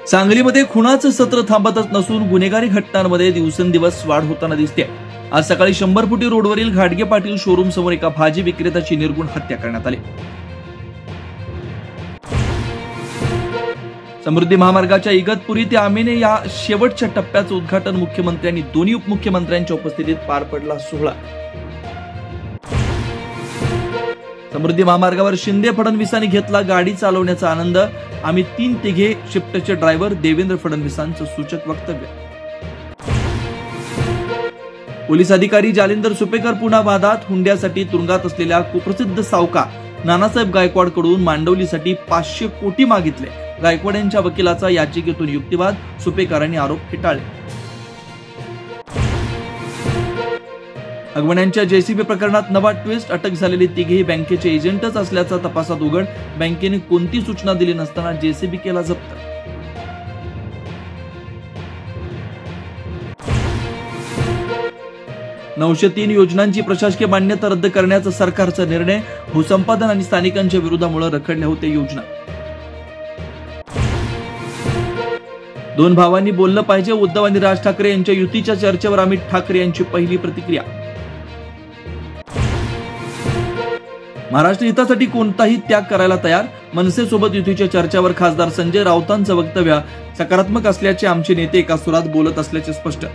सांगलीमध्ये खुनाचं सत्र थांबतच नसून गुन्हेगारी घटनांमध्ये दिवसेंदिवस वाढ होताना दिसते। आज सकाळी 100 फुटी रोडवरील घाटगे पाटील शोरूम समोर एका भाजी विक्रेत्याची निर्गुण हत्या करण्यात आली। समृद्धी महामार्गाच्या इगतपुरी ते आमेने या शेवटच्या टप्प्याचं उद्घाटन मुख्यमंत्र्यांनी दोन्ही उपमुख्यमंत्र्यांच्या उपस्थितीत पार पडला सोहळा। समृद्धी महामार्गावर शिंदे फडणवीसांनी घेतला गाडी चालवण्याचा आनंद, आम्ही 3 तिघे शिफ्टचे ड्रायव्हर, देवेंद्र फडणवीसांचं सूचक वक्तव्य। पोलीस अधिकारी जालिंदर सुपेकर पुन्हा वादात, हुंड्यासाठी तुरुंगात असलेल्या कुप्रसिद्ध सावकार नानासाहेब गायकवाड कडून मांडवलीसाठी 500 कोटी मागितले। गायकवाड यांच्या वकिलाचा याचिकेतून युक्तिवाद, सुपेकरांनी आरोप फेटाळले। अगवण्यांच्या जेसीबी प्रकरणात नवा ट्विस्ट, अटक झालेले तिघेही बँकेचे एजंटच असल्याचा तपासात उघड, बँकेने कोणती सूचना दिली नसताना जेसीबी केला जप्त। $903 योजनांची प्रशासकीय मान्यता रद्द करण्याचा सरकारचा निर्णय, भूसंपादन आणि स्थानिकांच्या विरोधामुळे रखडल्या होत्या योजना। 2 भावांनी बोललं पाहिजे, उद्धव आणि राज ठाकरे यांच्या युतीच्या चर्चेवर अमित ठाकरे यांची पहिली प्रतिक्रिया। महाराष्ट्र हितासाठी कोणताही त्याग करायला तयार, मनसेसोबत युतीच्या चर्चेवर खासदार संजय राऊतांचं वक्तव्य सकारात्मक असल्याचे आमचे नेते एका सुरात बोलत असल्याचे स्पष्ट।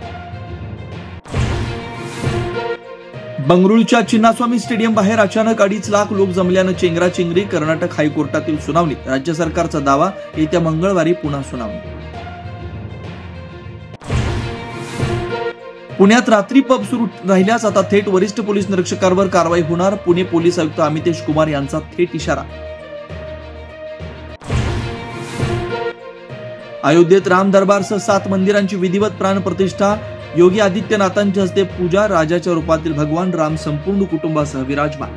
बंगळुरूच्या चिन्नास्वामी स्टेडियम बाहेर अचानक 2.5 लाख लोक जमल्यानं चेंगराचेंगरी, कर्नाटक हायकोर्टातील सुनावणी, राज्य सरकारचा दावा, येत्या मंगळवारी पुन्हा सुनावणी। पुण्यात रात्री पब सुरू राहिल्यास आता थेट वरिष्ठ पोलीस निरीक्षकांवर कारवाई होणार, पुणे पोलीस आयुक्त अमितेश कुमार यांचा थेट इशारा। अयोध्येत राम दरबारसह 7 मंदिरांची विधिवत प्राणप्रतिष्ठा, योगी आदित्यनाथांच्या हस्ते पूजा, राजाच्या रूपातील भगवान राम संपूर्ण कुटुंबासह विराजमान।